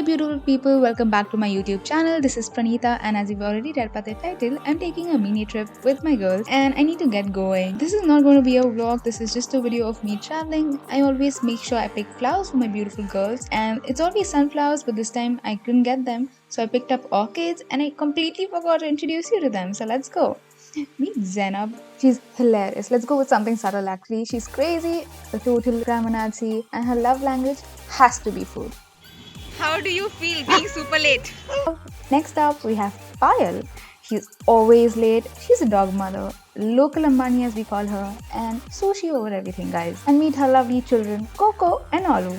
beautiful people, welcome back to my YouTube channel. This is Pranita, and as you've already read by the title, I'm taking a mini trip with my girls and I need to get going. This is not going to be a vlog, this is just a video of me traveling. I always make sure I pick flowers for my beautiful girls, and it's always sunflowers, but this time I couldn't get them. So I picked up orchids and I completely forgot to introduce you to them. So let's go. Meet Zainab. She's hilarious. Let's go with something subtle actually. She's crazy, a total Ramanatsi, and her love language has to be food. How do you feel being super late? Next up, we have Payal. She's always late. She's a dog mother, local Ambani as we call her, and sushi over everything, guys. And meet her lovely children, Coco and Alu.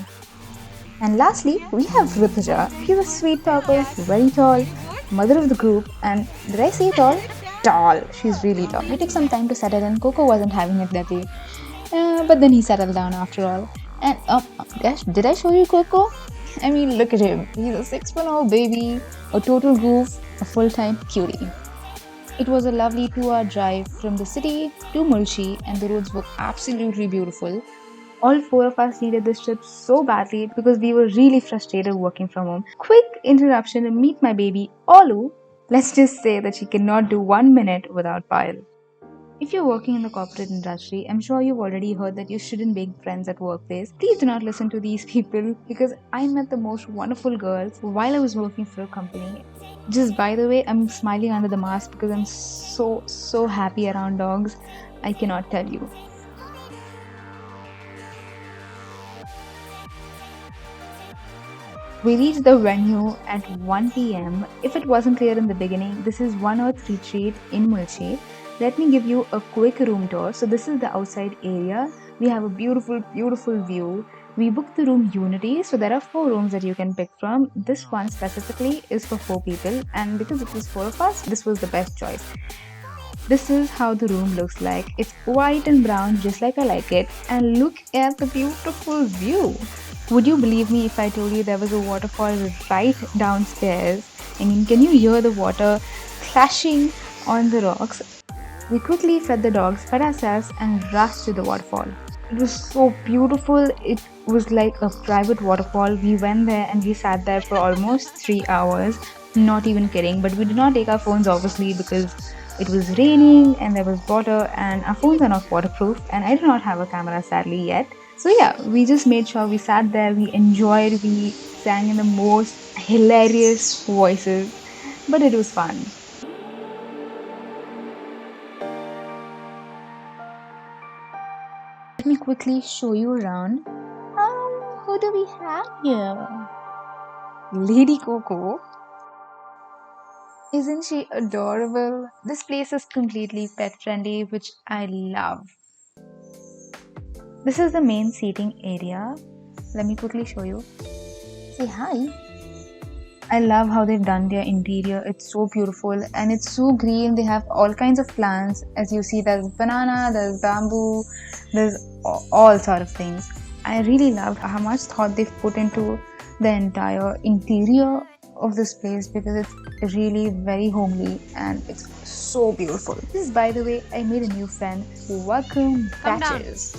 And lastly, we have Rituja. She's a sweet talker, very tall, mother of the group, and did I say tall? Tall. She's really tall. We took some time to settle in. Coco wasn't having it that day, but then he settled down after all. And gosh, did I show you Coco? I mean, look at him. He's a 6-month-old baby, a total goof, a full-time cutie. It was a lovely 2-hour drive from the city to Mulchi, and the roads were absolutely beautiful. All 4 of us needed this trip so badly because we were really frustrated working from home. Quick interruption to meet my baby, Olu. Let's just say that she cannot do 1 minute without Payal. If you're working in the corporate industry, I'm sure you've already heard that you shouldn't make friends at workplace. Please do not listen to these people because I met the most wonderful girls while I was working for a company. Just by the way, I'm smiling under the mask because I'm so happy around dogs. I cannot tell you. We reached the venue at 1 p.m. If it wasn't clear in the beginning, this is One Earth Retreat in Mulchi. Let me give you a quick room tour. So this is the outside area. We have a beautiful view. We booked the room Unity, so there are 4 rooms that you can pick from. This one specifically is for 4 people, and because it was 4 of us, this was the best choice. This is how the room looks like. It's white and brown just like I like it, and look at the beautiful view. Would you believe me if I told you there was a waterfall right downstairs? I mean, can you hear the water clashing on the rocks? We quickly fed the dogs, fed ourselves, and rushed to the waterfall. It was so beautiful. It was like a private waterfall. We went there and we sat there for almost 3 hours. Not even kidding. But we did not take our phones obviously because it was raining and there was water and our phones are not waterproof, and I do not have a camera sadly yet. So yeah, we just made sure we sat there, we enjoyed, we sang in the most hilarious voices, but it was fun. Let me quickly show you around. Who do we have here? Lady Coco. Isn't she adorable? This place is completely pet friendly, which I love. This is the main seating area. Let me quickly show you. Say hi. I love how they've done their interior. It's so beautiful and it's so green. They have all kinds of plants. As you see, there's banana, there's bamboo, there's all sort of things. I really loved how much thought they've put into the entire interior of this place because it's really very homely and it's so beautiful. This is, by the way, I made a new friend. Welcome, Patches.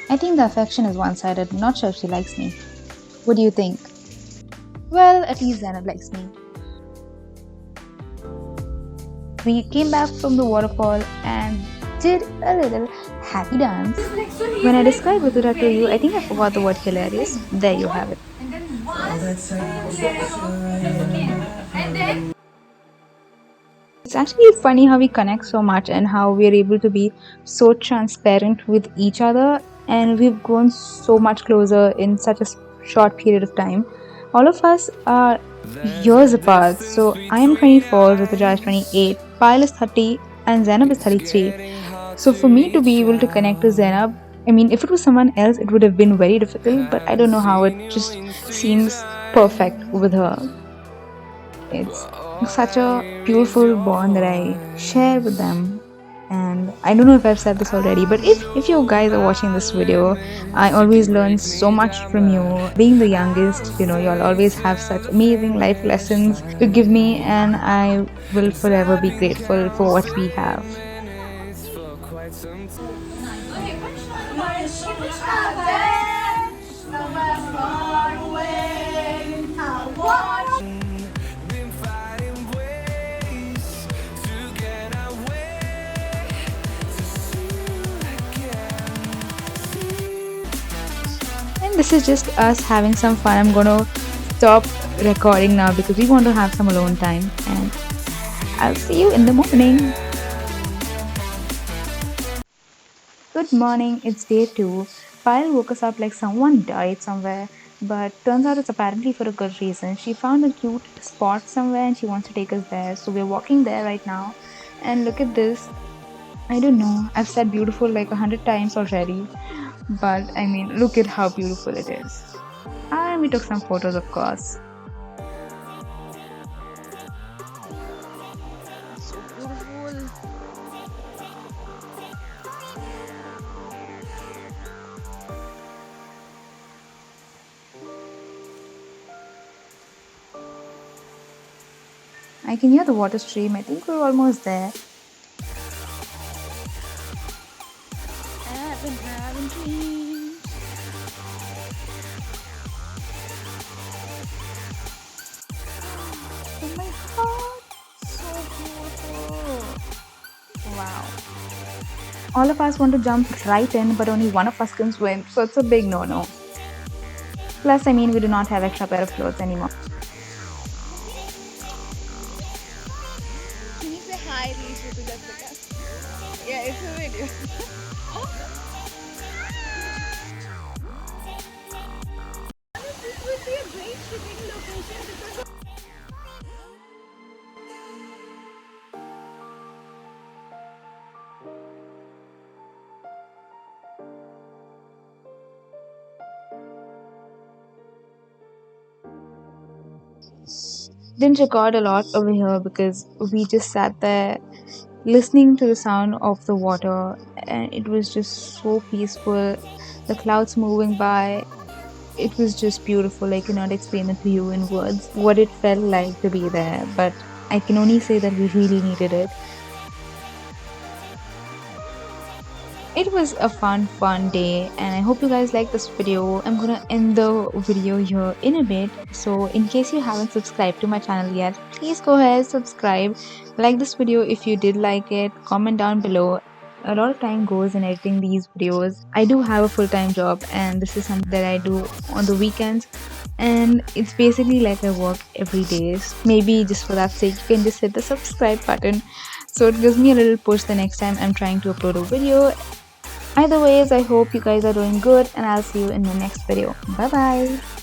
I think the affection is one-sided. Not sure if she likes me. What do you think? Well, at least Zainab likes me. We came back from the waterfall and did a little happy dance. When I described Rituja to you, I think I forgot the word hilarious. There you have it. It's actually funny how we connect so much and how we're able to be so transparent with each other, and we've grown so much closer in such a short period of time. All of us are years apart. So I am 24, Rituja is 28, Payal is 30 and Zainab is 33. So for me to be able to connect to Zainab, I mean, if it was someone else, it would have been very difficult, but I don't know how, it just seems perfect with her. It's such a beautiful bond that I share with them. And I don't know if I've said this already, but if you guys are watching this video, I always learn so much from you. Being the youngest, you'll always have such amazing life lessons to give me, and I will forever be grateful for what we have. this is just us having some fun. I'm gonna stop recording now because we want to have some alone time, and I'll see you in the morning. Good morning, it's day 2. Payal woke us up like someone died somewhere, but turns out it's apparently for a good reason. She found a cute spot somewhere and she wants to take us there. So we're walking there right now. And look at this. I don't know, I've said beautiful like 100 times already, but I mean, look at how beautiful it is. And we took some photos, of course. So beautiful. I can hear the water stream. I think we're almost there. I've been having dreams. Oh my god, so beautiful. Wow. All of us want to jump right in, but only one of us can swim, so it's a big no-no. Plus, I mean, we do not have extra pair of clothes anymore. Can you say hi, Rishu, to Jessica? Yeah, it's a video. This would be a great shooting location because Didn't record a lot over here because we just sat there listening to the sound of the water, and it was just so peaceful. The clouds moving by, it was just beautiful. I cannot explain it to you in words what it felt like to be there, but I can only say that we really needed it. It was a fun day, and I hope you guys like this video. I'm gonna end the video here in a bit, so in case you haven't subscribed to my channel yet, please go ahead, subscribe, like this video if you did like it, comment down below. A lot of time goes in editing these videos. I do have a full-time job, and this is something that I do on the weekends, and it's basically like I work every day. Maybe just for that sake, you can just hit the subscribe button so it gives me a little push the next time I'm trying to upload a video. Either ways, I hope you guys are doing good, and I'll see you in the next video. Bye bye.